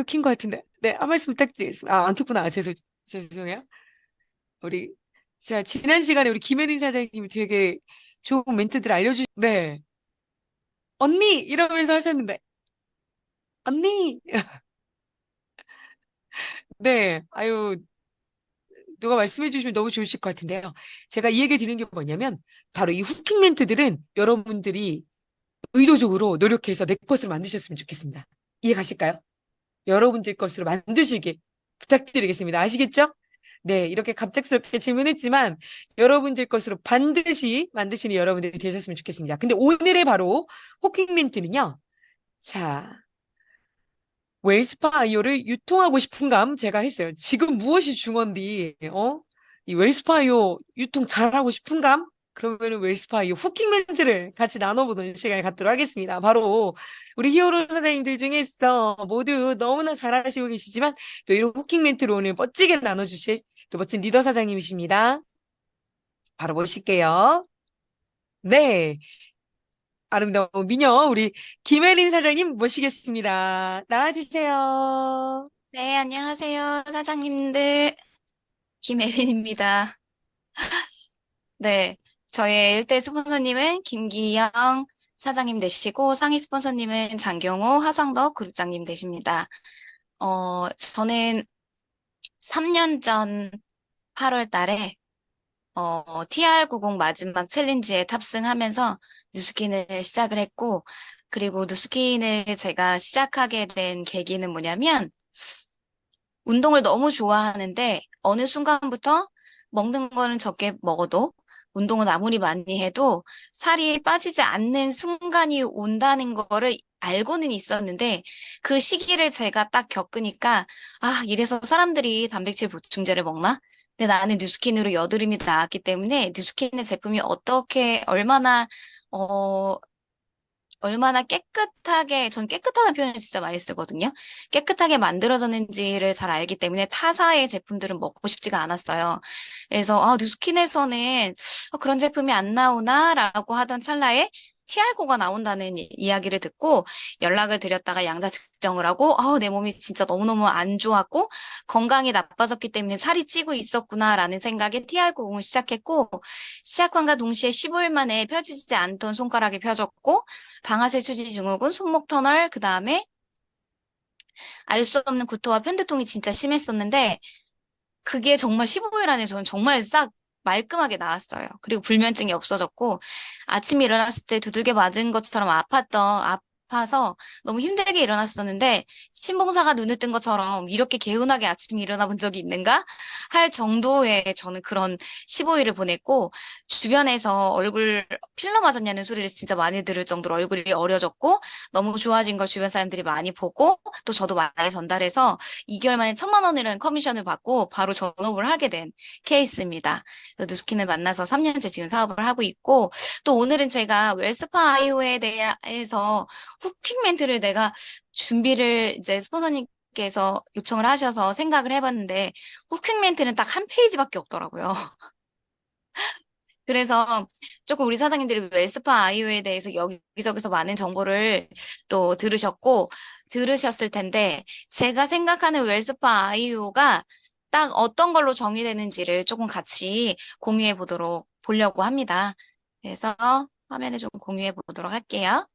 마이크 킨 것 같은데. 네, 한 말씀 부탁드리겠습니다. 안 켰구나. 죄송해요. 우리, 자, 지난 시간에 우리 김혜린 사장님이 되게 좋은 멘트들 네. 언니! 이러면서 하셨는데, 언니! 네. 아유, 누가 말씀해 주시면 너무 좋으실 것 같은데요. 제가 이 얘기를 드리는 게 뭐냐면, 바로 이 후킹 멘트들은 여러분들이 의도적으로 노력해서 내 것으로 만드셨으면 좋겠습니다. 이해 가실까요? 여러분들 것으로 만드시길 부탁드리겠습니다. 아시겠죠? 네, 이렇게 갑작스럽게 질문했지만 여러분들 것으로 반드시 만드시는 여러분들이 되셨으면 좋겠습니다. 근데 오늘의 바로 호킹 멘트는요. 자, 웰스파 아이오를 유통하고 싶은감 제가 했어요. 지금 무엇이 중요한디, 이 웰스파 아이오 유통 잘하고 싶은감? 그러면은 웰스파 아이오 후킹 멘트를 같이 나눠보는 시간을 갖도록 하겠습니다. 바로 우리 히어로 사장님들 중에서 모두 너무나 잘하시고 계시지만 또 이런 후킹 멘트로 오늘 멋지게 나눠주실 또 멋진 리더 사장님이십니다. 바로 모실게요. 네. 아름다운 미녀, 우리 김혜린 사장님 모시겠습니다. 나와주세요. 네, 안녕하세요, 사장님들. 김혜린입니다. 네, 저의 일대 스폰서님은 김기영 사장님 되시고, 상위 스폰서님은 장경호, 하상덕 그룹장님 되십니다. 저는 3년 전 8월 달에, TR90 마지막 챌린지에 탑승하면서 뉴스킨을 시작을 했고, 그리고 뉴스킨을 제가 시작하게 된 계기는 뭐냐면, 운동을 너무 좋아하는데 어느 순간부터 먹는 거는 적게 먹어도 운동은 아무리 많이 해도 살이 빠지지 않는 순간이 온다는 거를 알고는 있었는데 그 시기를 제가 딱 겪으니까 아, 이래서 사람들이 단백질 보충제를 먹나? 근데 나는 뉴스킨으로 여드름이 나왔기 때문에 뉴스킨의 제품이 어떻게 얼마나 깨끗하게, 전 깨끗하다는 표현을 진짜 많이 쓰거든요. 깨끗하게 만들어졌는지를 잘 알기 때문에 타사의 제품들은 먹고 싶지가 않았어요. 그래서, 뉴스킨에서는 그런 제품이 안 나오나라고 하던 찰나에 티알코가 나온다는 이야기를 듣고 연락을 드렸다가 양자 측정을 하고, 내 몸이 진짜 너무너무 안 좋았고, 건강이 나빠졌기 때문에 살이 찌고 있었구나라는 생각에 티알코 공을 시작했고, 시작함과 동시에 15일 만에 펴지지 않던 손가락이 펴졌고, 방아쇠 수지 증후군, 손목 터널, 그 다음에 알 수 없는 구토와 편두통이 진짜 심했었는데, 그게 정말 15일 안에 저는 정말 싹 말끔하게 나았어요. 그리고 불면증이 없어졌고, 아침에 일어났을 때 두들겨 맞은 것처럼 아파서 너무 힘들게 일어났었는데, 신봉사가 눈을 뜬 것처럼 이렇게 개운하게 아침에 일어나 본 적이 있는가? 할 정도의 저는 그런 15일을 보냈고, 주변에서 얼굴 필러 맞았냐는 소리를 진짜 많이 들을 정도로 얼굴이 어려졌고, 너무 좋아진 걸 주변 사람들이 많이 보고, 또 저도 많이 전달해서 2개월 만에 1,000만 원이라는 커미션을 받고 바로 전업을 하게 된 케이스입니다. 그래서 뉴스킨을 만나서 3년째 지금 사업을 하고 있고, 또 오늘은 제가 웰스파 아이오에 대해서 후킹 멘트를 내가 준비를 이제 스폰서님께서 요청을 하셔서 생각을 해봤는데, 후킹 멘트는 딱 한 페이지밖에 없더라고요. 그래서 조금 우리 사장님들이 웰스파 아이오에 대해서 여기저기서 많은 정보를 또 들으셨을 텐데, 제가 생각하는 웰스파 아이오가 딱 어떤 걸로 정의되는지를 조금 같이 보려고 합니다. 그래서 화면을 좀 공유해 보도록 할게요.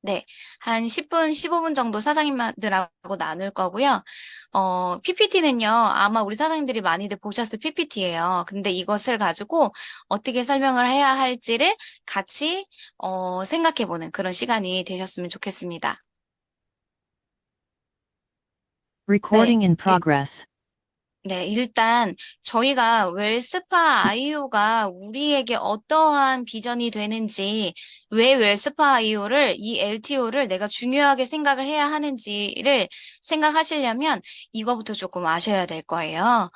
네. 한 10분, 15분 정도 사장님들하고 나눌 거고요. PPT는요, 아마 우리 사장님들이 많이들 보셨을 PPT예요. 근데 이것을 가지고 어떻게 설명을 해야 할지를 같이, 생각해보는 그런 시간이 되셨으면 좋겠습니다. 네. Recording in progress. 네, 일단 저희가 웰스파 아이오가 우리에게 어떠한 비전이 되는지, 왜 웰스파 아이오를 이 LTO를 내가 중요하게 생각을 해야 하는지를 생각하시려면 이거부터 조금 아셔야 될 거예요.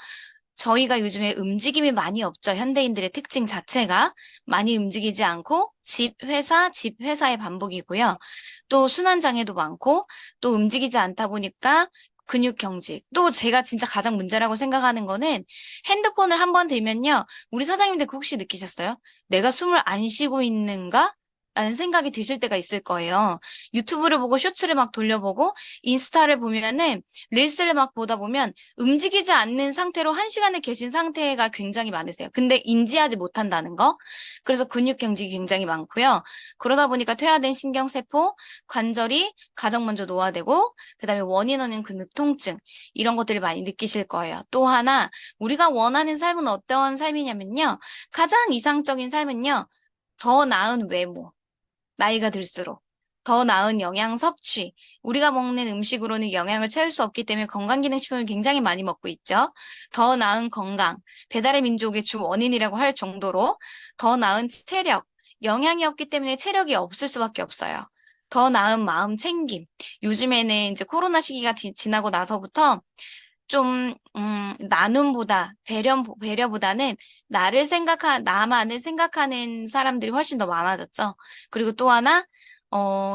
저희가 요즘에 움직임이 많이 없죠. 현대인들의 특징 자체가 많이 움직이지 않고 집, 회사의 반복이고요. 또 순환장애도 많고 또 움직이지 않다 보니까 근육 경직. 또 제가 진짜 가장 문제라고 생각하는 거는 핸드폰을 한번 들면요. 우리 사장님들 그 혹시 느끼셨어요? 내가 숨을 안 쉬고 있는가? 라는 생각이 드실 때가 있을 거예요. 유튜브를 보고 쇼츠를 막 돌려보고 인스타를 보면은 릴스를 막 보다 보면 움직이지 않는 상태로 한 시간을 계신 상태가 굉장히 많으세요. 근데 인지하지 못한다는 거. 그래서 근육 경직이 굉장히 많고요. 그러다 보니까 퇴화된 신경세포, 관절이 가장 먼저 노화되고 그다음에 원인 없는 근육 통증 이런 것들을 많이 느끼실 거예요. 또 하나 우리가 원하는 삶은 어떤 삶이냐면요. 가장 이상적인 삶은요. 더 나은 외모. 나이가 들수록 더 나은 영양 섭취. 우리가 먹는 음식으로는 영양을 채울 수 없기 때문에 건강기능식품을 굉장히 많이 먹고 있죠. 더 나은 건강. 배달의 민족의 주 원인이라고 할 정도로 더 나은 체력. 영양이 없기 때문에 체력이 없을 수밖에 없어요. 더 나은 마음 챙김. 요즘에는 이제 코로나 시기가 지나고 나서부터 좀, 나눔보다, 배려보다는 나만을 생각하는 사람들이 훨씬 더 많아졌죠. 그리고 또 하나,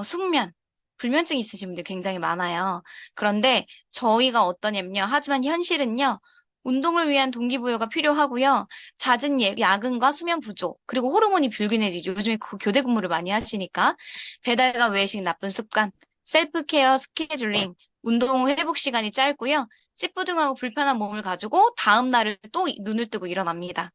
숙면. 불면증 있으신 분들 굉장히 많아요. 그런데 저희가 어떠냐면요. 하지만 현실은요. 운동을 위한 동기부여가 필요하고요. 잦은 야근과 수면 부족, 그리고 호르몬이 불균해지죠. 요즘에 교대 근무를 많이 하시니까. 배달과 외식 나쁜 습관, 셀프 케어 스케줄링, 운동 후 회복 시간이 짧고요. 찌뿌둥하고 불편한 몸을 가지고 다음 날을 또 눈을 뜨고 일어납니다.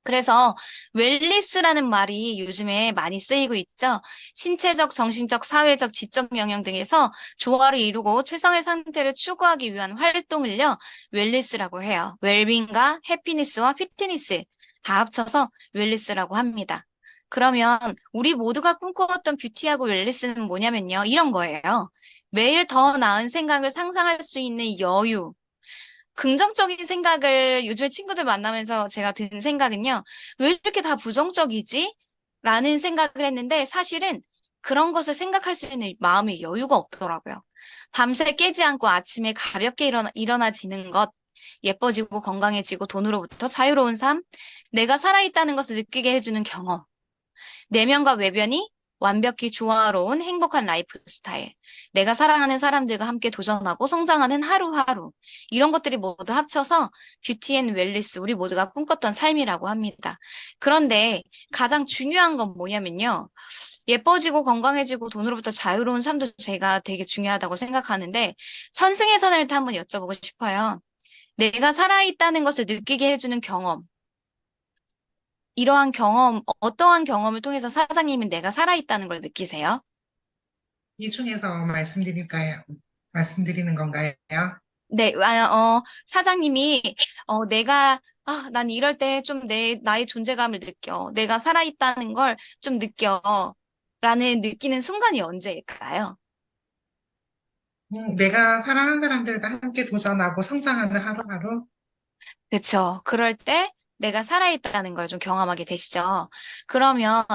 그래서 웰니스라는 말이 요즘에 많이 쓰이고 있죠. 신체적, 정신적, 사회적, 지적 영역 등에서 조화를 이루고 최상의 상태를 추구하기 위한 활동을요. 웰니스라고 해요. 웰빙과 해피니스와 피트니스 다 합쳐서 웰니스라고 합니다. 그러면 우리 모두가 꿈꿔왔던 뷰티하고 웰니스는 뭐냐면요. 이런 거예요. 매일 더 나은 생각을 상상할 수 있는 여유, 긍정적인 생각을 요즘에 친구들 만나면서 제가 든 생각은요. 왜 이렇게 다 부정적이지? 라는 생각을 했는데 사실은 그런 것을 생각할 수 있는 마음의 여유가 없더라고요. 밤새 깨지 않고 아침에 가볍게 일어나지는 것, 예뻐지고 건강해지고 돈으로부터 자유로운 삶, 내가 살아있다는 것을 느끼게 해주는 경험, 내면과 외면이 완벽히 조화로운 행복한 라이프 스타일. 내가 사랑하는 사람들과 함께 도전하고 성장하는 하루하루. 이런 것들이 모두 합쳐서 뷰티 앤 웰리스, 우리 모두가 꿈꿨던 삶이라고 합니다. 그런데 가장 중요한 건 뭐냐면요. 예뻐지고 건강해지고 돈으로부터 자유로운 삶도 제가 되게 중요하다고 생각하는데 선승의 산을때 한번 여쭤보고 싶어요. 내가 살아있다는 것을 느끼게 해주는 경험. 이러한 경험, 어떠한 경험을 통해서 사장님은 내가 살아있다는 걸 느끼세요? 이 중에서 말씀드리는 건가요? 네, 사장님이, 난 이럴 때 좀 나의 존재감을 느껴. 내가 살아있다는 걸 좀 느껴. 라는 느끼는 순간이 언제일까요? 내가 사랑하는 사람들과 함께 도전하고 성장하는 하루하루. 그쵸. 그럴 때 내가 살아있다는 걸 좀 경험하게 되시죠. 그러면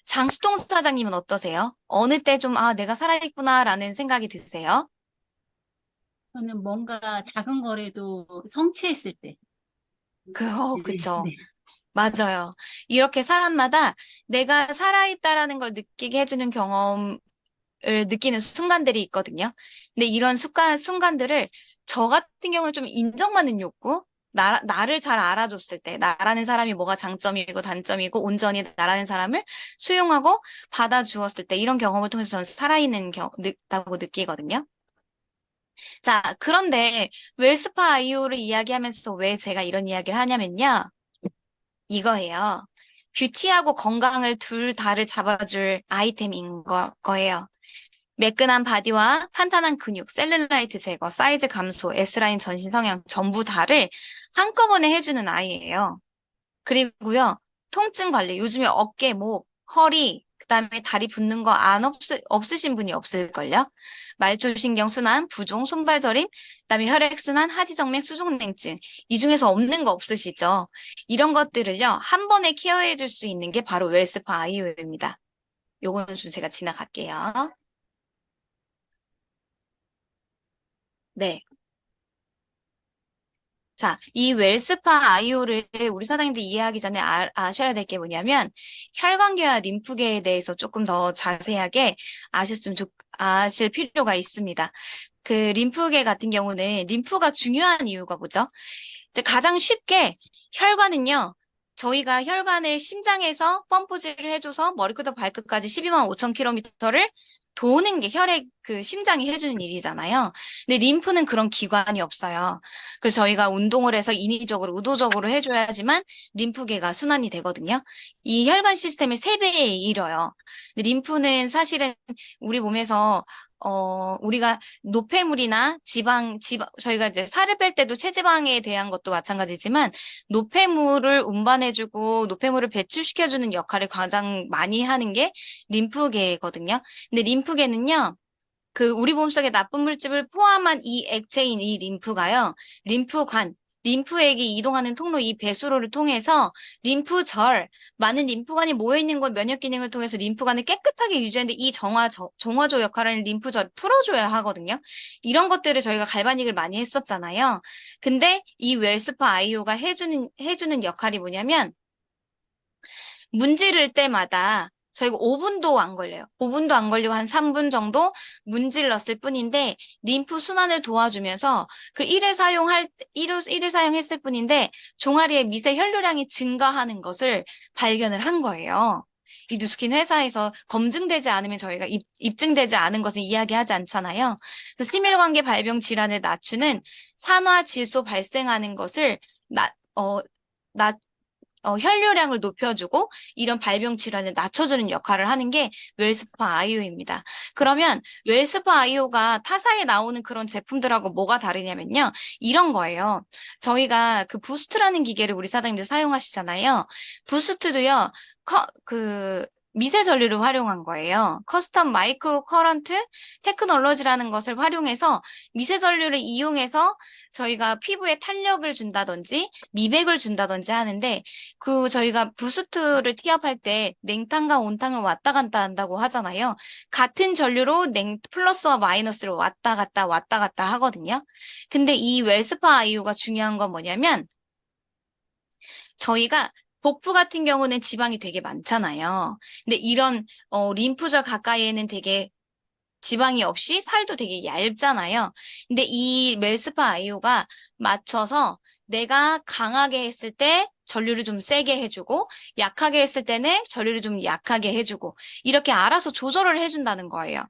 장수동 사장님은 어떠세요? 어느 때 좀, 내가 살아있구나라는 생각이 드세요? 저는 뭔가 작은 거라도 성취했을 때. 네, 그쵸. 네. 맞아요. 이렇게 사람마다 내가 살아있다라는 걸 느끼게 해주는 경험을 느끼는 순간들이 있거든요. 근데 이런 순간들을 저 같은 경우는 좀 인정받는 욕구, 나를 잘 알아줬을 때, 나라는 사람이 뭐가 장점이고 단점이고 온전히 나라는 사람을 수용하고 받아주었을 때, 이런 경험을 통해서 저는 다고 느끼거든요. 자, 그런데 웰스파 아이오를 이야기하면서 왜 제가 이런 이야기를 하냐면요. 이거예요. 뷰티하고 건강을 둘 다를 잡아줄 아이템인 거예요. 매끈한 바디와 탄탄한 근육, 셀룰라이트 제거, 사이즈 감소, S라인 전신 성형 전부 다를 한꺼번에 해주는 아이예요. 그리고요, 통증 관리. 요즘에 어깨, 목, 허리, 그다음에 다리 붓는 거 없으신 분이 없을걸요? 말초신경 순환, 부종, 손발 저림, 그다음에 혈액순환, 하지정맥, 수족냉증. 이 중에서 없는 거 없으시죠? 이런 것들을요, 한 번에 케어해 줄 수 있는 게 바로 웰스파 아이오입니다. 요거는 좀 제가 지나갈게요. 네. 자, 이 웰스파 아이오를 우리 사장님들 이해하기 전에 아셔야 될 게 뭐냐면, 혈관계와 림프계에 대해서 조금 더 자세하게 아실 필요가 있습니다. 그 림프계 같은 경우는 림프가 중요한 이유가 뭐죠? 이제 가장 쉽게 혈관은요, 저희가 혈관을 심장에서 펌프질을 해줘서 머리부터 발끝까지 12만 5천 킬로미터를 도는 게 혈액 그 심장이 해주는 일이잖아요. 근데 림프는 그런 기관이 없어요. 그래서 저희가 운동을 해서 인위적으로 의도적으로 해줘야지만 림프계가 순환이 되거든요. 이 혈관 시스템의 3배에 이르요. 근데 림프는 사실은 우리 몸에서 우리가 노폐물이나 저희가 이제 살을 뺄 때도 체지방에 대한 것도 마찬가지지만 노폐물을 운반해주고 노폐물을 배출시켜주는 역할을 가장 많이 하는 게 림프계거든요. 근데 림프계는요, 그 우리 몸속에 나쁜 물질을 포함한 이 액체인 이 림프가요, 림프액이 이동하는 통로 이 배수로를 통해서 많은 림프관이 모여있는 곳 면역 기능을 통해서 림프관을 깨끗하게 유지하는데 이 정화조 역할을 하는 림프절을 풀어줘야 하거든요. 이런 것들을 저희가 갈바닉을 많이 했었잖아요. 근데 이 웰스파 아이오가 해주는 역할이 뭐냐면, 문지를 때마다 저희가 5분도 안 걸려요. 5분도 안 걸리고 한 3분 정도 문질렀을 뿐인데 림프 순환을 도와주면서 그 1회 사용했을 뿐인데 종아리의 미세 혈류량이 증가하는 것을 발견을 한 거예요. 이 누스킨 회사에서 검증되지 않으면 저희가 입증되지 않은 것은 이야기하지 않잖아요. 그래서 심혈관계 발병 질환을 낮추는 산화질소 발생하는 것을 혈류량을 높여주고 이런 발병 질환을 낮춰주는 역할을 하는 게 웰스파 아이오입니다. 그러면 웰스파 아이오가 타사에 나오는 그런 제품들하고 뭐가 다르냐면요. 이런 거예요. 저희가 그 부스트라는 기계를 우리 사장님들 사용하시잖아요. 부스트도요. 미세 전류를 활용한 거예요. 커스텀 마이크로 커런트 테크놀로지라는 것을 활용해서 미세 전류를 이용해서 저희가 피부에 탄력을 준다든지 미백을 준다든지 하는데, 저희가 부스트를 티압할 때 냉탕과 온탕을 왔다 갔다 한다고 하잖아요. 같은 전류로 플러스와 마이너스를 왔다 갔다 하거든요. 근데 이 웰스파 아이오가 중요한 건 뭐냐면, 저희가 복부 같은 경우는 지방이 되게 많잖아요. 근데 이런 림프절 가까이에는 되게 지방이 없이 살도 되게 얇잖아요. 근데 이 멜스파 아이오가 맞춰서 내가 강하게 했을 때 전류를 좀 세게 해주고 약하게 했을 때는 전류를 좀 약하게 해주고 이렇게 알아서 조절을 해준다는 거예요.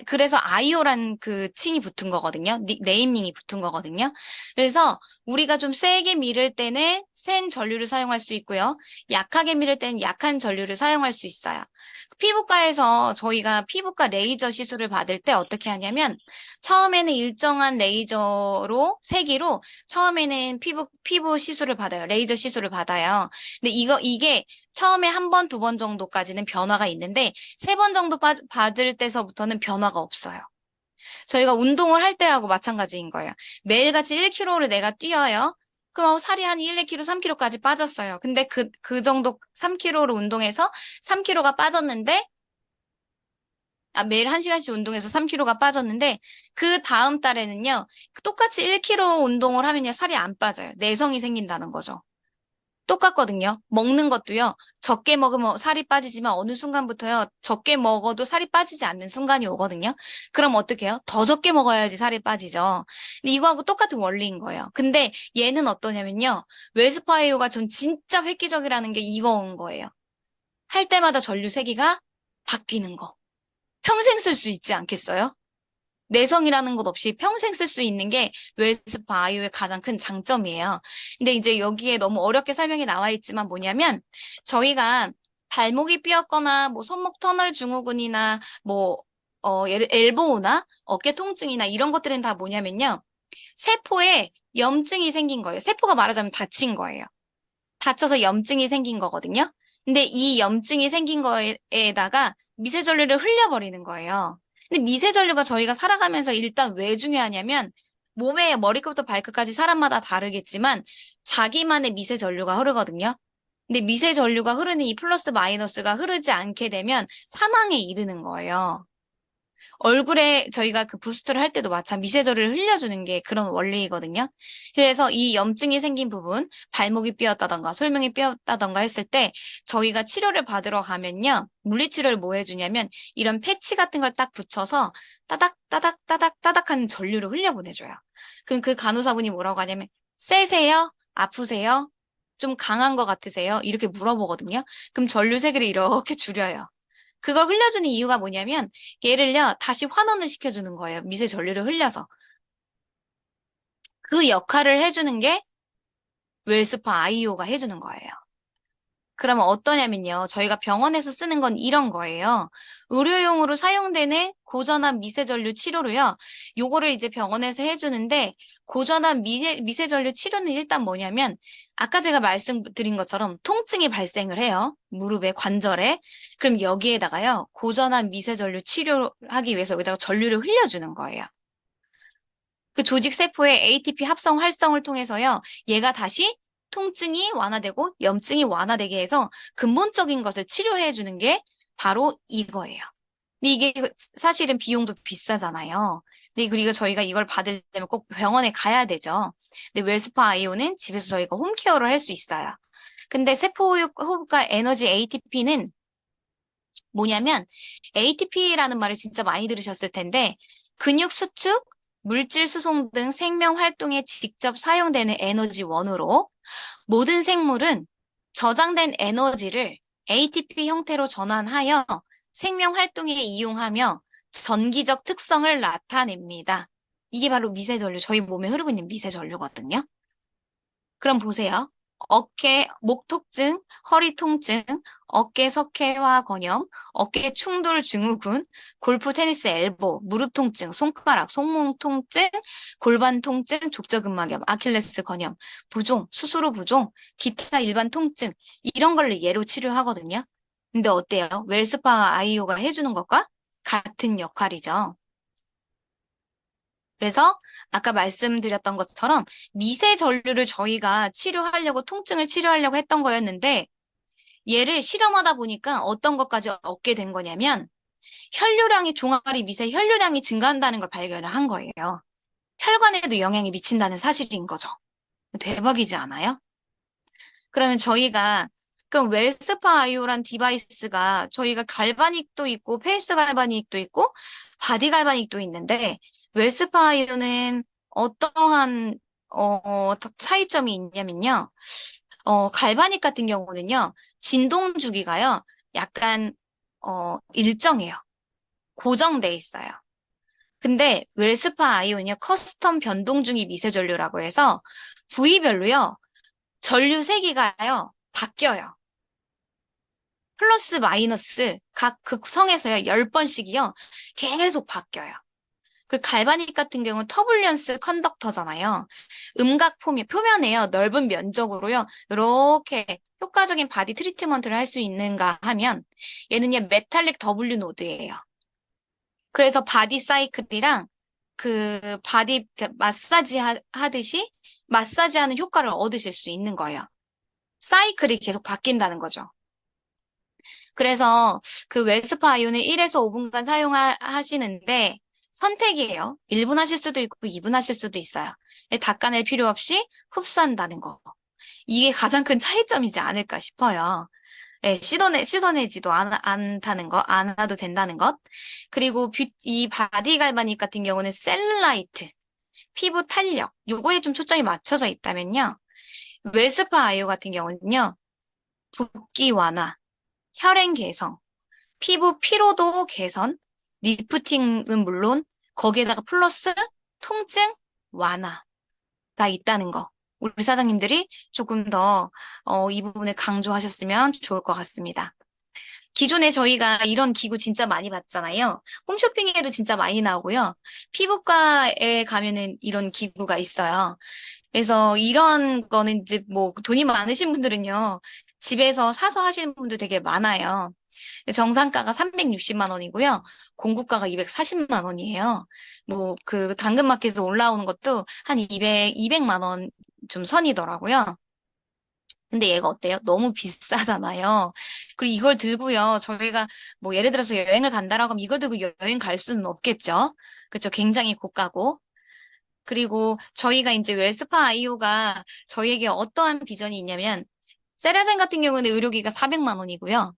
그래서 아이오란 그 칭이 붙은 거거든요. 네임링이 붙은 거거든요. 그래서 우리가 좀 세게 밀을 때는 센 전류를 사용할 수 있고요. 약하게 밀을 때는 약한 전류를 사용할 수 있어요. 피부과에서 저희가 피부과 레이저 시술을 받을 때 어떻게 하냐면, 처음에는 일정한 레이저로, 세기로 처음에는 피부 시술을 받아요. 레이저 시술을 받아요. 근데 이게 처음에 1번, 2번 정도까지는 변화가 있는데 3번 정도 받을 때서부터는 변화가 없어요. 저희가 운동을 할 때하고 마찬가지인 거예요. 매일같이 1km를 내가 뛰어요. 그럼 살이 한 1, 2kg, 3kg까지 빠졌어요. 근데 그 정도 3kg를 운동해서 3kg가 빠졌는데, 매일 1시간씩 운동해서 3kg가 빠졌는데, 그 다음 달에는요, 똑같이 1kg 운동을 하면요, 살이 안 빠져요. 내성이 생긴다는 거죠. 똑같거든요. 먹는 것도요, 적게 먹으면 살이 빠지지만 어느 순간부터요, 적게 먹어도 살이 빠지지 않는 순간이 오거든요. 그럼 어떻게 해요? 더 적게 먹어야지 살이 빠지죠. 근데 이거하고 똑같은 원리인 거예요. 근데 얘는 어떠냐면요, 웰스파이오가 전 진짜 획기적이라는 게 이거인 거예요. 할 때마다 전류 세기가 바뀌는 거. 평생 쓸 수 있지 않겠어요? 내성이라는 것 없이 평생 쓸 수 있는 게 웰스파 아이오의 가장 큰 장점이에요. 근데 이제 여기에 너무 어렵게 설명이 나와 있지만 뭐냐면, 저희가 발목이 삐었거나 뭐 손목 터널 증후군이나 뭐 엘보우나 어깨 통증이나 이런 것들은 다 뭐냐면요, 세포에 염증이 생긴 거예요. 세포가 말하자면 다친 거예요. 다쳐서 염증이 생긴 거거든요. 근데 이 염증이 생긴 거에다가 미세전류를 흘려버리는 거예요. 근데 미세전류가 저희가 살아가면서 일단 왜 중요하냐면, 몸의 머리끝부터 발끝까지 사람마다 다르겠지만 자기만의 미세전류가 흐르거든요. 근데 미세전류가 흐르는 이 플러스 마이너스가 흐르지 않게 되면 사망에 이르는 거예요. 얼굴에 저희가 그 부스트를 할 때도 마찬가지 미세저를 흘려주는 게 그런 원리이거든요. 그래서 이 염증이 생긴 부분, 발목이 삐었다던가 솔명이 삐었다던가 했을 때 저희가 치료를 받으러 가면요, 물리치료를 뭐 해주냐면 이런 패치 같은 걸 딱 붙여서 따닥 따닥 따닥 따닥 하는 전류를 흘려보내줘요. 그럼 그 간호사분이 뭐라고 하냐면, 세세요? 아프세요? 좀 강한 것 같으세요? 이렇게 물어보거든요. 그럼 전류 세기를 이렇게 줄여요. 그걸 흘려주는 이유가 뭐냐면 얘를요 다시 환원을 시켜주는 거예요. 미세 전류를 흘려서. 그 역할을 해주는 게 웰스파 IO가 해주는 거예요. 그러면 어떠냐면요. 저희가 병원에서 쓰는 건 이런 거예요. 의료용으로 사용되는 고전압 미세전류 치료로요. 요거를 이제 병원에서 해주는데 고전압 미세전류 치료는 일단 뭐냐면 아까 제가 말씀드린 것처럼 통증이 발생을 해요. 무릎에 관절에. 그럼 여기에다가요. 고전압 미세전류 치료하기 위해서 여기다가 전류를 흘려주는 거예요. 그 조직 세포의 ATP 합성 활성을 통해서요. 얘가 다시 통증이 완화되고 염증이 완화되게 해서 근본적인 것을 치료해 주는 게 바로 이거예요. 근데 이게 사실은 비용도 비싸잖아요. 근데 그리고 저희가 이걸 받으려면 꼭 병원에 가야 되죠. 근데 웰스파 아이오는 집에서 저희가 홈케어를 할 수 있어요. 근데 세포호흡과 에너지 ATP는 뭐냐면 ATP라는 말을 진짜 많이 들으셨을 텐데 근육 수축, 물질 수송 등 생명 활동에 직접 사용되는 에너지원으로 모든 생물은 저장된 에너지를 ATP 형태로 전환하여 생명 활동에 이용하며 전기적 특성을 나타냅니다. 이게 바로 미세전류, 저희 몸에 흐르고 있는 미세전류거든요. 그럼 보세요. 어깨, 목 통증, 허리 통증, 어깨 석회화 건염, 어깨 충돌 증후군, 골프 테니스 엘보, 무릎 통증, 손가락, 손목 통증, 골반 통증, 족저근막염, 아킬레스 건염, 부종, 수수로 부종, 기타 일반 통증 이런 걸 예로 치료하거든요. 근데 어때요? 웰스파 아이오가 해주는 것과 같은 역할이죠. 그래서 아까 말씀드렸던 것처럼 미세 전류를 저희가 치료하려고 통증을 치료하려고 했던 거였는데 얘를 실험하다 보니까 어떤 것까지 얻게 된 거냐면 혈류량이 종아리 미세 혈류량이 증가한다는 걸 발견을 한 거예요. 혈관에도 영향이 미친다는 사실인 거죠. 대박이지 않아요? 그러면 저희가 그럼 웰스파 아이오란 디바이스가 저희가 갈바닉도 있고 페이스 갈바닉도 있고 바디 갈바닉도 있는데 웰스파 아이오는 어떠한 차이점이 있냐면요. 갈바닉 같은 경우는요. 진동 주기가요. 약간 일정해요. 고정돼 있어요. 근데 웰스파 아이오는요. 커스텀 변동 중위 미세 전류라고 해서 부위별로요. 전류 세기가요. 바뀌어요. 플러스 마이너스 각 극성에서요. 10번씩이요. 계속 바뀌어요. 그 갈바닉 같은 경우는 터뷸런스 컨덕터잖아요. 음각 표면에요. 넓은 면적으로요. 이렇게 효과적인 바디 트리트먼트를 할 수 있는가 하면 얘는요. 메탈릭 W 노드예요. 그래서 바디 사이클이랑 그 바디 마사지 하듯이 마사지하는 효과를 얻으실 수 있는 거예요. 사이클이 계속 바뀐다는 거죠. 그래서 그 웰스파 아이오는 1에서 5분간 사용하시는데 선택이에요. 1분 하실 수도 있고 2분 하실 수도 있어요. 닦아낼 필요 없이 흡수한다는 거. 이게 가장 큰 차이점이지 않을까 싶어요. 예, 씻어내지도 않다는 거, 안 와도 된다는 것. 그리고 이 바디 갈바닉 같은 경우는 셀룰라이트, 피부 탄력, 요거에 좀 초점이 맞춰져 있다면요. 웰스파 아이오 같은 경우는요. 붓기 완화, 혈행 개선, 피부 피로도 개선, 리프팅은 물론 거기에다가 플러스 통증 완화가 있다는 거. 우리 사장님들이 조금 더 이 부분을 강조하셨으면 좋을 것 같습니다. 기존에 저희가 이런 기구 진짜 많이 봤잖아요. 홈쇼핑에도 진짜 많이 나오고요. 피부과에 가면은 이런 기구가 있어요. 그래서 이런 거는 이제 뭐 돈이 많으신 분들은요. 집에서 사서 하시는 분들 되게 많아요. 정상가가 360만 원이고요. 공구가가 240만 원이에요. 뭐 그 당근마켓에서 올라오는 것도 한 200만 원 좀 선이더라고요. 근데 얘가 어때요? 너무 비싸잖아요. 그리고 이걸 들고요. 저희가 뭐 예를 들어서 여행을 간다라고 하면 이걸 들고 여행 갈 수는 없겠죠. 그렇죠. 굉장히 고가고. 그리고 저희가 이제 웰스파 아이오가 저희에게 어떠한 비전이 있냐면 세라젬 같은 경우는 의료기가 400만 원이고요.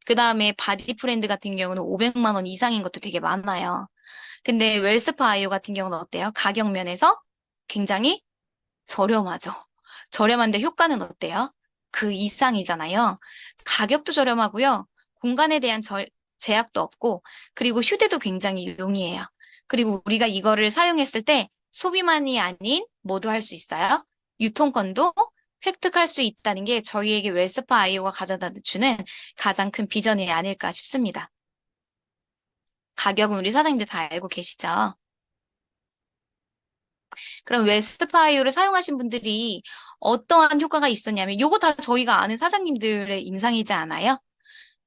그 다음에 바디프렌드 같은 경우는 500만 원 이상인 것도 되게 많아요. 근데 웰스파 아이오 같은 경우는 어때요? 가격 면에서 굉장히 저렴하죠. 저렴한데 효과는 어때요? 그 이상이잖아요. 가격도 저렴하고요. 공간에 대한 제약도 없고, 그리고 휴대도 굉장히 용이해요. 그리고 우리가 이거를 사용했을 때 소비만이 아닌 뭐도 할 수 있어요. 유통권도 획득할 수 있다는 게 저희에게 웰스파 아이오가 가져다 주는 가장 큰 비전이 아닐까 싶습니다. 가격은 우리 사장님들 다 알고 계시죠? 그럼 웰스파 아이오를 사용하신 분들이 어떠한 효과가 있었냐면, 요거 다 저희가 아는 사장님들의 임상이지 않아요?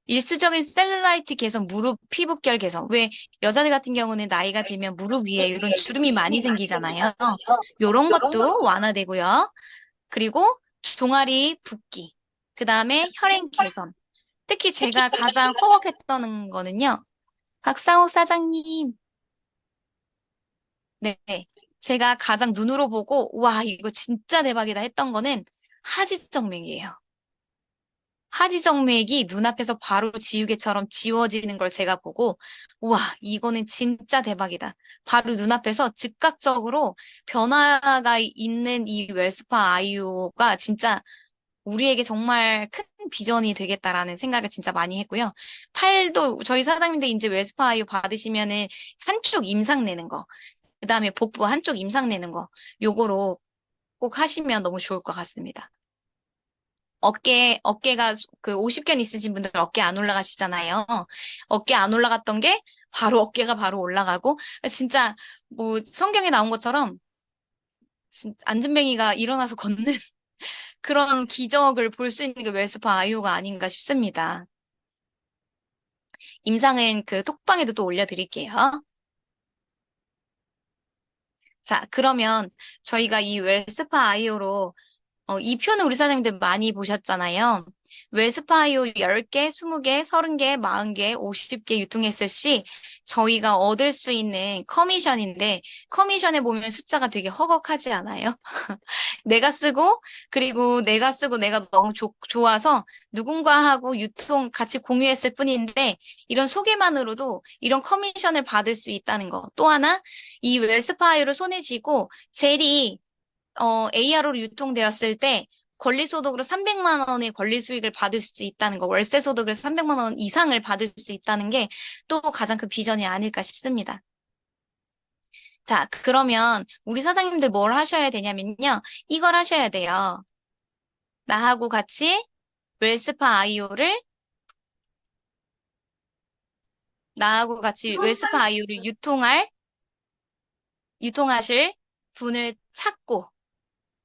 일시적인 셀룰라이트 개선, 무릎 피부결 개선. 왜 여자들 같은 경우는 나이가 들면 무릎 위에 이런 주름이 많이 생기잖아요. 요런 것도 완화되고요. 그리고 종아리 붓기. 그 다음에 혈행 개선. 특히 제가 가장 호걱했던 거는요. 박상욱 사장님. 네. 제가 가장 눈으로 보고, 와, 이거 진짜 대박이다 했던 거는 하지정맥이에요. 하지정맥이 눈앞에서 바로 지우개처럼 지워지는 걸 제가 보고, 우와, 이거는 진짜 대박이다. 바로 눈앞에서 즉각적으로 변화가 있는 이 웰스파 아이오가 진짜 우리에게 정말 큰 비전이 되겠다라는 생각을 진짜 많이 했고요. 팔도 저희 사장님들 이제 웰스파 아이오 받으시면은 한쪽 임상 내는 거, 그다음에 복부 한쪽 임상 내는 거, 요거로 꼭 하시면 너무 좋을 것 같습니다. 어깨가 그 50견 있으신 분들 어깨 안 올라가시잖아요. 어깨 안 올라갔던 게 바로 어깨가 바로 올라가고, 진짜 뭐 성경에 나온 것처럼 안전뱅이가 일어나서 걷는 그런 기적을 볼 수 있는 게 웰스파 아이오가 아닌가 싶습니다. 임상은 그 톡방에도 또 올려드릴게요. 자, 그러면 저희가 이 웰스파 아이오로 이 표는 우리 사장님들 많이 보셨잖아요. 웰스파이오 10개, 20개, 30개, 40개, 50개 유통했을 시 저희가 얻을 수 있는 커미션인데 커미션에 보면 숫자가 되게 허걱하지 않아요? 내가 쓰고 그리고 내가 쓰고 내가 너무 좋아서 누군가하고 유통 같이 공유했을 뿐인데 이런 소개만으로도 이런 커미션을 받을 수 있다는 거. 또 하나 이 웰스파이오를 손에 쥐고 젤이 AR로 유통되었을 때 권리소득으로 300만 원의 권리 수익을 받을 수 있다는 거, 월세 소득을 300만 원 이상을 받을 수 있다는 게 또 가장 큰 비전이 아닐까 싶습니다. 자, 그러면 우리 사장님들 뭘 하셔야 되냐면요. 이걸 하셔야 돼요. 나하고 같이 웰스파 아이오를 나하고 같이 웰스파 아이오를 유통하실 분을 찾고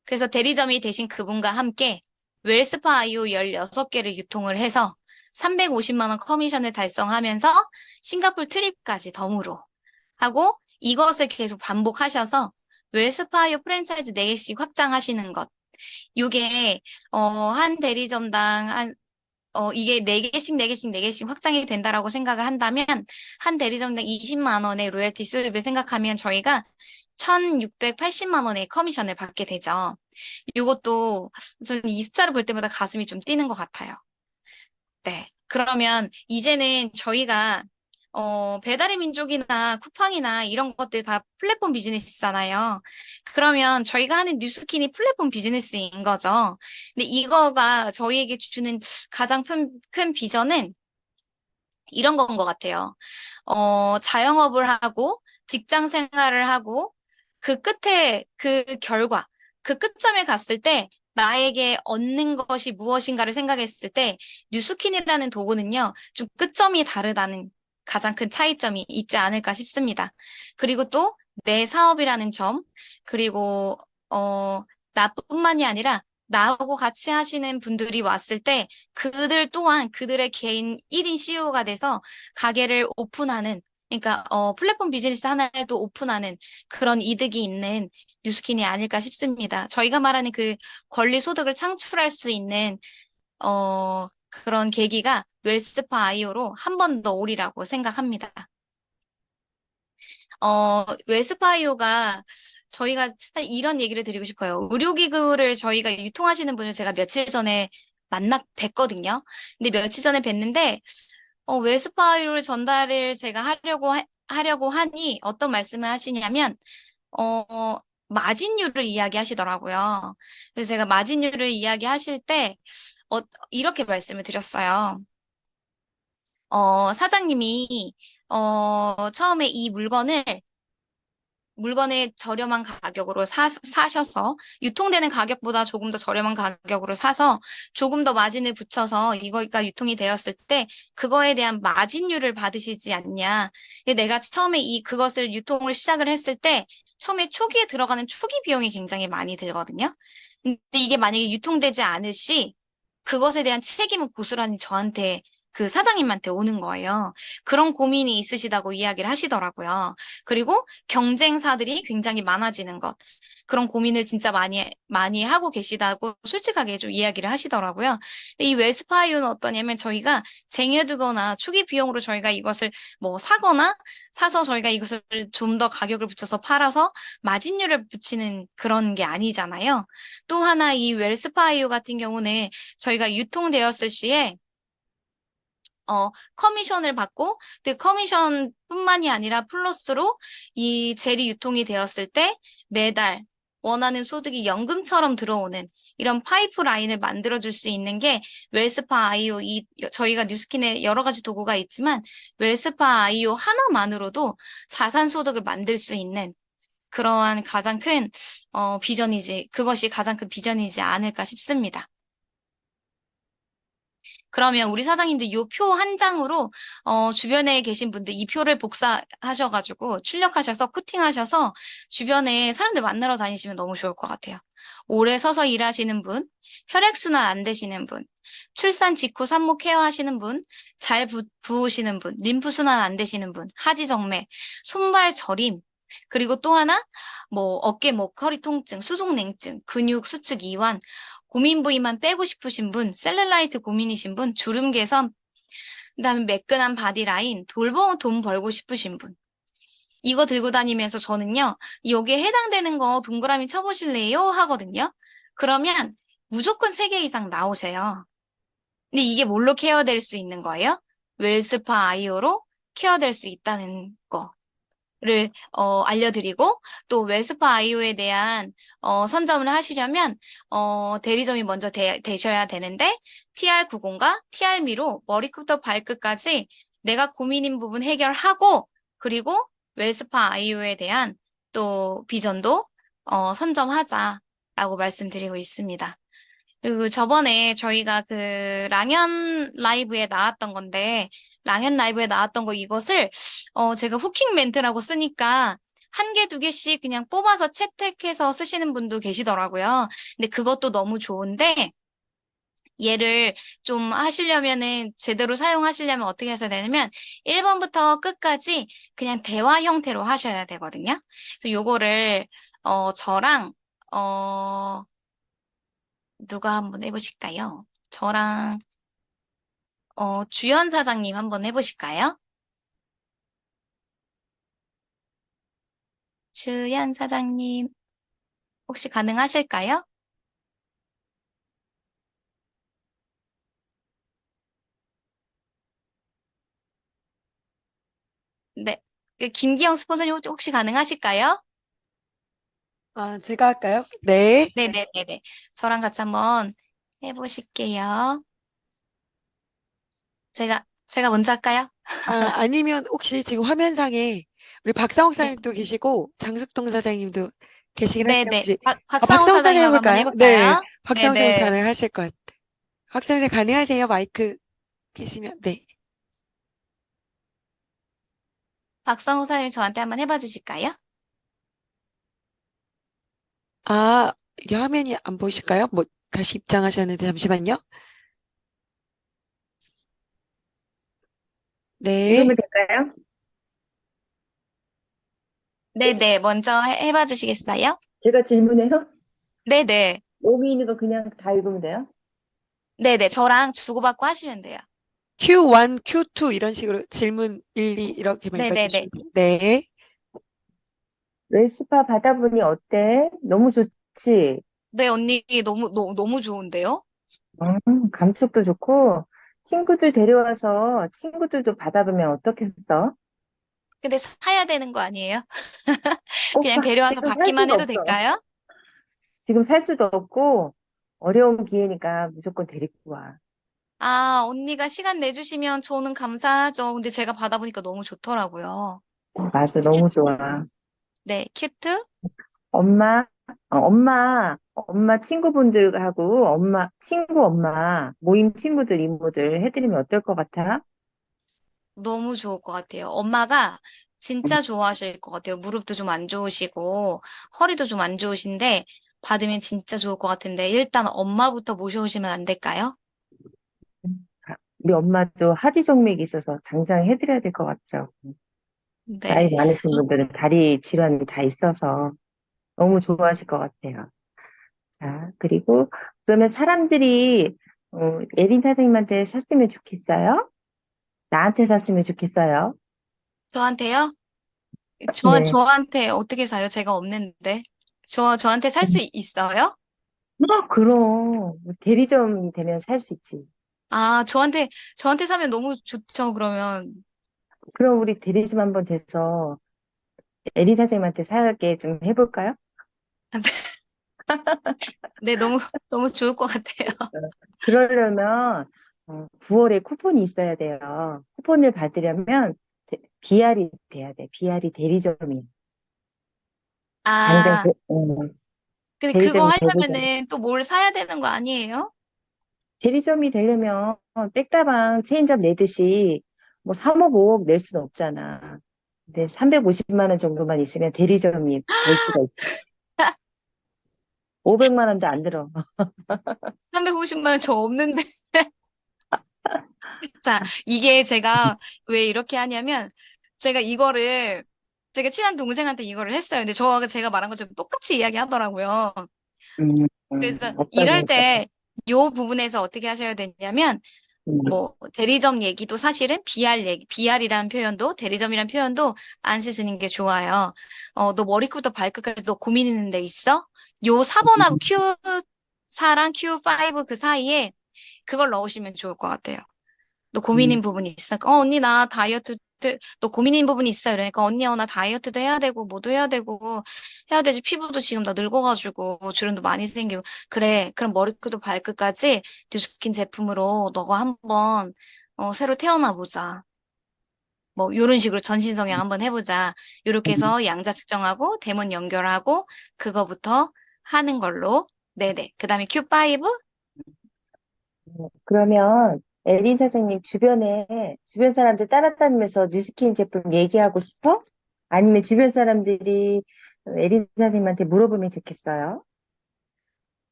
그래서 대리점이 되신 그분과 함께 웰스파 아이오 16개를 유통을 해서 350만 원 커미션을 달성하면서 싱가포르 트립까지 덤으로 하고 이것을 계속 반복하셔서 웰스파 아이오 프랜차이즈 4개씩 확장하시는 것. 요게 한 대리점당 이게 4개씩, 4개씩, 4개씩 확장이 된다라고 생각을 한다면, 한 대리점당 20만 원의 로열티 수입을 생각하면 저희가 1,680만 원의 커미션을 받게 되죠. 이것도 저는 이 숫자를 볼 때마다 가슴이 좀 뛰는 것 같아요. 네. 그러면 이제는 저희가 배달의 민족이나 쿠팡이나 이런 것들 다 플랫폼 비즈니스잖아요. 그러면 저희가 하는 뉴스킨이 플랫폼 비즈니스인 거죠. 근데 이거가 저희에게 주는 가장 큰 비전은 이런 건 것 같아요. 자영업을 하고 직장 생활을 하고 그 끝에 그 결과, 그 끝점에 갔을 때 나에게 얻는 것이 무엇인가를 생각했을 때 뉴스킨이라는 도구는요, 좀 끝점이 다르다는 가장 큰 차이점이 있지 않을까 싶습니다. 그리고 또 내 사업이라는 점, 그리고 나뿐만이 아니라 나하고 같이 하시는 분들이 왔을 때 그들 또한 그들의 개인 1인 CEO가 돼서 가게를 오픈하는 그러니까 플랫폼 비즈니스 하나를 또 오픈하는 그런 이득이 있는 뉴스킨이 아닐까 싶습니다. 저희가 말하는 그 권리 소득을 창출할 수 있는 그런 계기가 웰스파 아이오로 한 번 더 오리라고 생각합니다. 웰스파 아이오가 저희가 이런 얘기를 드리고 싶어요. 의료기구를 저희가 유통하시는 분을 제가 며칠 전에 뵀거든요. 근데 며칠 전에 뵀는데, 웰스파 아이오를 전달을 제가 하려고 하니 어떤 말씀을 하시냐면, 마진율을 이야기하시더라고요. 그래서 제가 마진율을 이야기하실 때, 이렇게 말씀을 드렸어요. 사장님이, 처음에 이 물건을 저렴한 가격으로 사셔서 유통되는 가격보다 조금 더 저렴한 가격으로 사서 조금 더 마진을 붙여서 이거가 유통이 되었을 때 그거에 대한 마진율을 받으시지 않냐. 근데 내가 처음에 그것을 유통을 시작을 했을 때 처음에 초기에 들어가는 초기 비용이 굉장히 많이 들거든요. 근데 이게 만약에 유통되지 않을 시 그것에 대한 책임은 고스란히 저한테 그 사장님한테 오는 거예요. 그런 고민이 있으시다고 이야기를 하시더라고요. 그리고 경쟁사들이 굉장히 많아지는 것. 그런 고민을 진짜 많이 하고 계시다고 솔직하게 좀 이야기를 하시더라고요. 근데 이 웰스파이오는 어떠냐면 저희가 쟁여두거나 초기 비용으로 저희가 이것을 뭐 사서 저희가 이것을 좀 더 가격을 붙여서 팔아서 마진율을 붙이는 그런 게 아니잖아요. 또 하나 이 웰스파이오 같은 경우는 저희가 유통되었을 시에 커미션을 받고, 그 커미션뿐만이 아니라 플러스로 이 젤이 유통이 되었을 때 매달 원하는 소득이 연금처럼 들어오는 이런 파이프라인을 만들어줄 수 있는 게 웰스파 아이오, 저희가 뉴스킨에 여러 가지 도구가 있지만 웰스파 아이오 하나만으로도 자산 소득을 만들 수 있는 그러한 가장 큰, 그것이 가장 큰 비전이지 않을까 싶습니다. 그러면 우리 사장님들 요 표 한 장으로 주변에 계신 분들 이 표를 복사하셔가지고 출력하셔서 코팅하셔서 주변에 사람들 만나러 다니시면 너무 좋을 것 같아요. 오래 서서 일하시는 분, 혈액순환 안 되시는 분, 출산 직후 산모 케어하시는 분, 잘 부으시는 분, 림프순환 안 되시는 분, 하지정맥, 손발 저림, 그리고 또 하나 뭐 어깨 목 허리 통증, 수족냉증, 근육 수축 이완, 고민 부위만 빼고 싶으신 분, 셀룰라이트 고민이신 분, 주름 개선, 그다음에 매끈한 바디라인, 돈 벌고 싶으신 분. 이거 들고 다니면서 저는요, 여기에 해당되는 거 동그라미 쳐보실래요? 하거든요. 그러면 무조건 3개 이상 나오세요. 근데 이게 뭘로 케어될 수 있는 거예요? 웰스파 아이오로 케어될 수 있다는 거. 를 알려드리고 또 웰스파 아이오에 대한 선점을 하시려면 대리점이 먼저 되셔야 되는데 TR90과 TR미로 머리부터 발끝까지 내가 고민인 부분 해결하고 그리고 웰스파 아이오에 대한 또 비전도 선점하자라고 말씀드리고 있습니다. 그리고 저번에 저희가 그 랑연 라이브에 나왔던 거 이것을 제가 후킹 멘트라고 쓰니까 1개, 2개씩 그냥 뽑아서 채택해서 쓰시는 분도 계시더라고요. 근데 그것도 너무 좋은데 얘를 좀 하시려면은 제대로 사용하시려면 어떻게 하셔야 되냐면 1번부터 끝까지 그냥 대화 형태로 하셔야 되거든요. 그래서 요거를 저랑 누가 한번 해보실까요? 저랑 주연 사장님 한번 해보실까요? 주연 사장님 혹시 가능하실까요? 네. 그 김기영 스폰서님 혹시 가능하실까요? 제가 할까요? 네. 네네네네. 저랑 같이 한번 해보실게요. 제가 먼저 할까요? 아니면 혹시 지금 화면상에 우리 박상욱 네. 사장님도 계시고 장숙동 사장님도 계시긴 한데 네네. 혹시 박상호 박상욱 사장님 사장님하고 한번 해볼까요? 네, 해볼까요? 박상욱 사장님 네네. 가능하실 것 같아요. 박상욱 사장님 가능하세요? 마이크 계시면 네. 박상호 사장님 저한테 한번 해봐 주실까요? 이게 화면이 안 보이실까요? 뭐 다시 입장하셨는데 잠시만요. 네. 읽으면 될까요? 네네. 먼저 해봐 주시겠어요? 제가 질문해요? 네네. 여기 있는 거 그냥 다 읽으면 돼요? 네네. 저랑 주고받고 하시면 돼요. Q1, Q2 이런 식으로 질문 1, 2 이렇게만 네네네. 읽어주시면 돼요. 네. 웰스파 받아보니 어때? 너무 좋지? 네, 언니 너무 좋은데요? 감촉도 좋고, 친구들 데려와서 친구들도 받아보면 어떻겠어? 근데 사야 되는 거 아니에요? 그냥 오빠, 데려와서 지금 살 받기만 수도 해도 없어. 될까요? 지금 살 수도 없고, 어려운 기회니까 무조건 데리고 와. 아, 언니가 시간 내주시면 저는 감사하죠. 근데 제가 받아보니까 너무 좋더라고요. 맞아, 너무 좋아. 네, 큐트? 엄마, 엄마 친구분들하고 엄마, 모임 친구들, 이모들 해드리면 어떨 것 같아? 너무 좋을 것 같아요. 엄마가 진짜 좋아하실 것 같아요. 무릎도 좀 안 좋으시고, 허리도 좀 안 좋으신데, 받으면 진짜 좋을 것 같은데, 일단 엄마부터 모셔오시면 안 될까요? 우리 엄마도 하지정맥이 있어서 당장 해드려야 될 것 같더라고. 나이 네. 많으신 분들은 다리 질환이 다 있어서 너무 좋아하실 것 같아요. 자, 그리고 그러면 사람들이 예린 선생님한테 샀으면 좋겠어요? 나한테 샀으면 좋겠어요? 저한테요? 네. 저한테 어떻게 사요? 제가 없는데. 저한테 살 수 있어요? 그럼 대리점이 되면 살 수 있지. 아, 저한테 사면 너무 좋죠, 그러면. 그럼 우리 대리점 한번 돼서 예린 선생님한테 사게 좀 해볼까요? 네, 너무, 너무 좋을 것 같아요. 그러려면 9월에 쿠폰이 있어야 돼요. 쿠폰을 받으려면 BR이 돼야 돼. BR이 대리점이. 당장 아, 근데 그거 대리점이 되고 하려면은 또 뭘 사야 되는 거 아니에요? 대리점이 되려면 백다방 체인점 내듯이 뭐 3억, 5억 낼 수는 없잖아. 근데 350만 원 정도만 있으면 대리점이 될 수가 있어. 500만 원도 안 들어. 350만 원 저 없는데. 자, 이게 제가 왜 이렇게 하냐면, 제가 이거를, 제가 친한 동생한테 이거를 했어요. 근데 제가 말한 것처럼 똑같이 이야기 하더라고요. 그래서 일할 어떤, 때 요 부분에서 어떻게 하셔야 되냐면, 뭐, 대리점 얘기도 사실은 BR이라는 표현도, 대리점이라는 표현도 안 쓰시는 게 좋아요. 너 머리부터 발끝까지 너 고민 있는 데 있어? 요 4번하고 Q4랑 Q5 그 사이에 그걸 넣으시면 좋을 것 같아요. 너 고민인 부분이 있어? 언니, 나 너 고민인 부분이 있어? 이러니까, 언니, 나 다이어트도 해야 되고, 뭐도 해야 되고, 해야 되지. 피부도 지금 나 늙어가지고, 주름도 많이 생기고. 그래, 그럼 머리부터 발끝까지 뉴스킨 제품으로 너가 한번, 새로 태어나 보자. 뭐, 요런 식으로 전신성형 한번 해보자. 요렇게 해서 양자 측정하고, 대문 연결하고, 그거부터 하는 걸로. 네네. 그 다음에 Q5? 그러면 에린 선생님 주변 사람들 따라다니면서 뉴스킨 제품 얘기하고 싶어? 아니면 주변 사람들이 에린 선생님한테 물어보면 좋겠어요?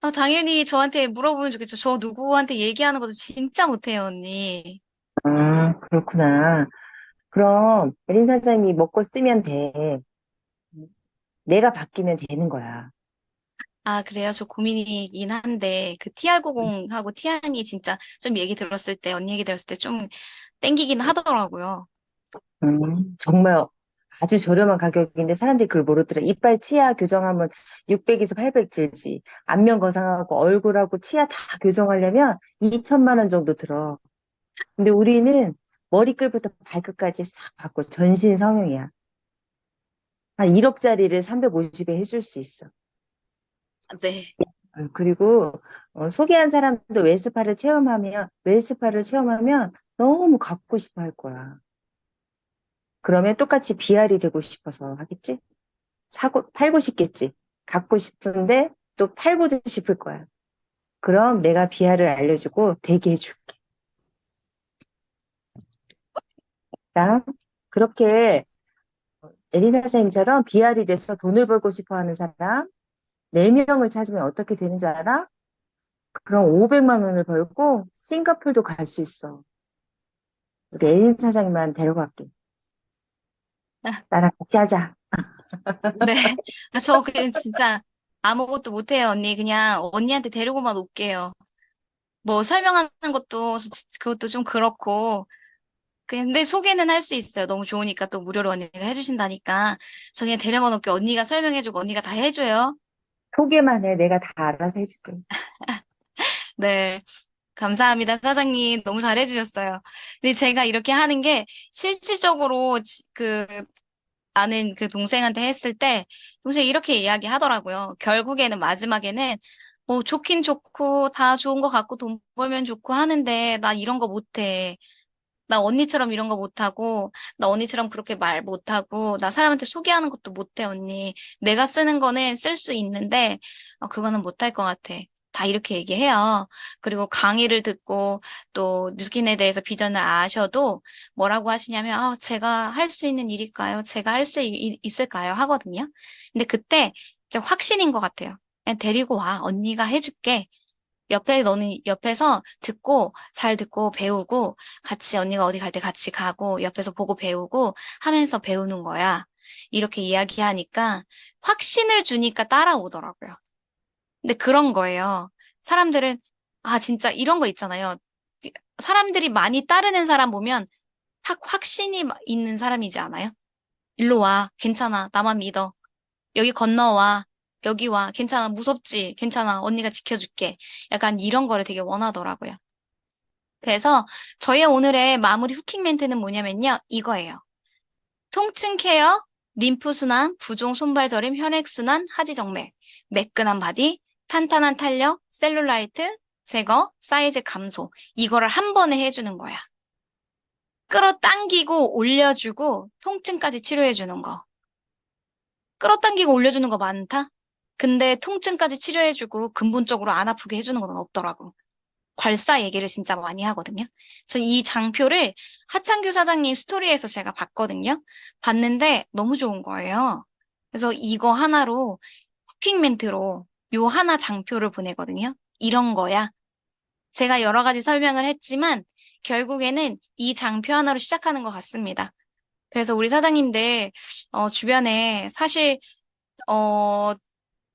아, 당연히 저한테 물어보면 좋겠죠. 저 누구한테 얘기하는 것도 진짜 못해요, 언니. 아, 그렇구나. 그럼 에린 선생님이 먹고 쓰면 돼. 내가 바뀌면 되는 거야. 아, 그래요? 저 고민이긴 한데, 그 TR90하고 티안이 진짜 좀 얘기 들었을 때, 언니 얘기 들었을 때 좀 땡기긴 하더라고요. 정말 아주 저렴한 가격인데 사람들이 그걸 모르더라. 이빨 치아 교정하면 600에서 800 들지. 안면 거상하고 얼굴하고 치아 다 교정하려면 2천만 원 정도 들어. 근데 우리는 머리끝부터 발끝까지 싹 받고 전신 성형이야. 한 1억짜리를 350에 해줄 수 있어. 네. 그리고 소개한 사람도 웰스파를 체험하면 너무 갖고 싶어 할 거야. 그러면 똑같이 비알이 되고 싶어서 하겠지? 팔고 싶겠지. 갖고 싶은데 또 팔고도 싶을 거야. 그럼 내가 비알을 알려주고 대기 해줄게. 자, 그렇게 에리사 선생님처럼 비알이 돼서 돈을 벌고 싶어 하는 사람 4명을 찾으면 어떻게 되는 줄 알아? 그럼 500만 원을 벌고 싱가폴도 갈 수 있어. 우리 에린 사장님만 데려갈게. 나랑 같이 하자. 네. 아, 저 그냥 진짜 아무것도 못해요, 언니. 그냥 언니한테 데리고만 올게요. 뭐 설명하는 것도, 그것도 좀 그렇고. 근데 소개는 할 수 있어요. 너무 좋으니까 또 무료로 언니가 해주신다니까. 저 그냥 데려만 올게. 언니가 설명해주고 언니가 다 해줘요. 소개만 해. 내가 다 알아서 해줄게. 네. 감사합니다, 사장님. 너무 잘해주셨어요. 근데 제가 이렇게 하는 게 실질적으로 아는 그 동생한테 했을 때, 동생이 이렇게 이야기 하더라고요. 결국에는 마지막에는 뭐 좋긴 좋고 다 좋은 거 갖고 돈 벌면 좋고 하는데 나 이런 거 못해. 나 언니처럼 이런 거 못하고, 나 언니처럼 그렇게 말 못하고, 나 사람한테 소개하는 것도 못해, 언니. 내가 쓰는 거는 쓸 수 있는데, 그거는 못할 것 같아. 다 이렇게 얘기해요. 그리고 강의를 듣고 또 뉴스킨에 대해서 비전을 아셔도 뭐라고 하시냐면, 제가 할 수 있는 일일까요? 제가 할 수 있을까요? 하거든요. 근데 그때 이제 확신인 것 같아요. 그냥 데리고 와. 언니가 해줄게. 너는 옆에서 듣고, 잘 듣고 배우고, 같이 언니가 어디 갈 때 같이 가고, 옆에서 보고 배우고 하면서 배우는 거야. 이렇게 이야기하니까 확신을 주니까 따라오더라고요. 근데 그런 거예요. 사람들은, 진짜 이런 거 있잖아요. 사람들이 많이 따르는 사람 보면 확신이 있는 사람이지 않아요? 일로 와. 괜찮아. 나만 믿어. 여기 건너와. 여기 와. 괜찮아. 무섭지? 괜찮아. 언니가 지켜줄게. 약간 이런 거를 되게 원하더라고요. 그래서 저의 오늘의 마무리 후킹 멘트는 뭐냐면요. 이거예요. 통증 케어, 림프순환, 부종 손발저림, 혈액순환, 하지정맥, 매끈한 바디, 탄탄한 탄력, 셀룰라이트 제거, 사이즈 감소. 이거를 한 번에 해주는 거야. 끌어당기고 올려주고 통증까지 치료해주는 거. 끌어당기고 올려주는 거 많다? 근데 통증까지 치료해주고 근본적으로 안 아프게 해주는 건 없더라고. 괄사 얘기를 진짜 많이 하거든요. 전 이 장표를 하창규 사장님 스토리에서 제가 봤거든요. 봤는데 너무 좋은 거예요. 그래서 이거 하나로 후킹 멘트로 요 하나 장표를 보내거든요. 이런 거야. 제가 여러 가지 설명을 했지만 결국에는 이 장표 하나로 시작하는 것 같습니다. 그래서 우리 사장님들 주변에 사실 어,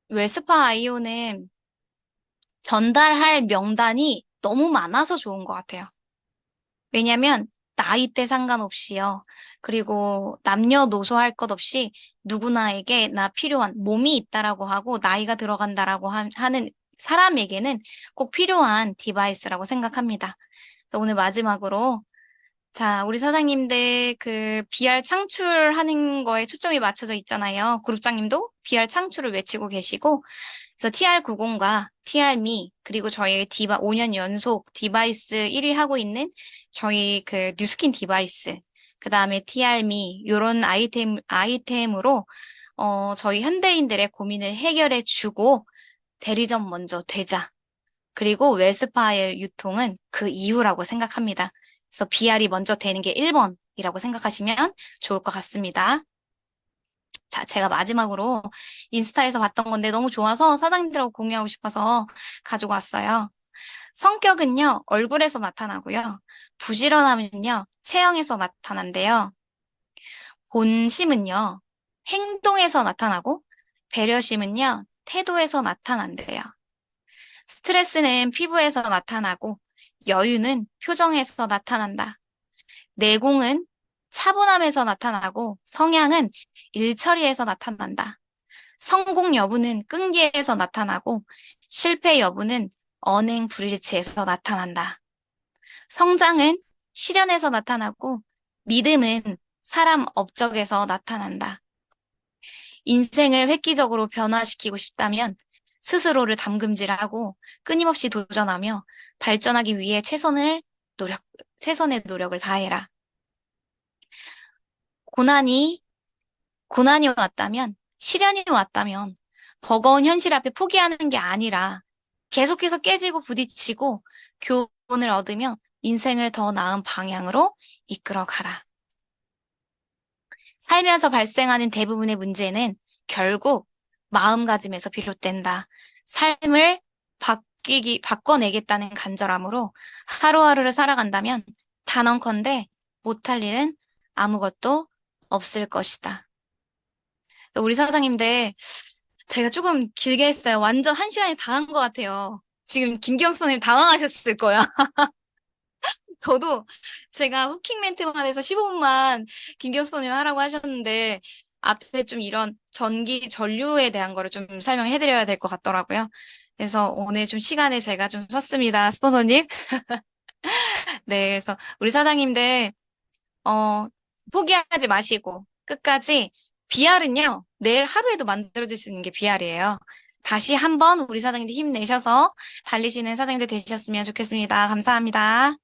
웰스파 아이오는 전달할 명단이 너무 많아서 좋은 것 같아요. 왜냐면 나이대 상관없이요. 그리고 남녀노소 할 것 없이 누구나에게 나 필요한 몸이 있다라고 하고 나이가 들어간다라고 하는 사람에게는 꼭 필요한 디바이스라고 생각합니다. 그래서 오늘 마지막으로 자, 우리 사장님들 그 BR 창출하는 거에 초점이 맞춰져 있잖아요. 그룹장님도 BR 창출을 외치고 계시고 그래서 TR90과 TR미 그리고 저희 5년 연속 디바이스 1위 하고 있는 저희 그 뉴스킨 디바이스 그 다음에 TR미 요런 아이템으로 저희 현대인들의 고민을 해결해 주고 대리점 먼저 되자. 그리고 웰스파의 유통은 그 이후라고 생각합니다. 그래서 BR이 먼저 되는 게 1번이라고 생각하시면 좋을 것 같습니다. 자, 제가 마지막으로 인스타에서 봤던 건데 너무 좋아서 사장님들하고 공유하고 싶어서 가지고 왔어요. 성격은요, 얼굴에서 나타나고요. 부지런함은요, 체형에서 나타난대요. 본심은요, 행동에서 나타나고, 배려심은요, 태도에서 나타난대요. 스트레스는 피부에서 나타나고, 여유는 표정에서 나타난다. 내공은 차분함에서 나타나고, 성향은 일처리에서 나타난다. 성공 여부는 끈기에서 나타나고 실패 여부는 언행 불일치에서 나타난다. 성장은 실현에서 나타나고 믿음은 사람 업적에서 나타난다. 인생을 획기적으로 변화시키고 싶다면 스스로를 담금질하고 끊임없이 도전하며 발전하기 위해 최선의 노력을 다해라. 고난이 고난이 왔다면, 시련이 왔다면, 버거운 현실 앞에 포기하는 게 아니라 계속해서 깨지고 부딪히고 교훈을 얻으며 인생을 더 나은 방향으로 이끌어 가라. 살면서 발생하는 대부분의 문제는 결국 마음가짐에서 비롯된다. 삶을 바꿔내겠다는 간절함으로 하루하루를 살아간다면 단언컨대 못할 일은 아무것도 없을 것이다. 우리 사장님들, 제가 조금 길게 했어요. 완전 한 시간이 다 한 것 같아요. 지금 김경수 선생님 당황하셨을 거야. 저도 제가 후킹 멘트만 해서 15분만 김경수 선생님 하라고 하셨는데, 앞에 좀 이런 전류에 대한 거를 좀 설명해 드려야 될 것 같더라고요. 그래서 오늘 좀 시간을 제가 좀 썼습니다. 스폰서님. 네, 그래서 우리 사장님들, 어, 포기하지 마시고 끝까지 BR은요, 내일 하루에도 만들어질 수 있는 게 BR이에요. 다시 한번 우리 사장님들 힘내셔서 달리시는 사장님들 되셨으면 좋겠습니다. 감사합니다.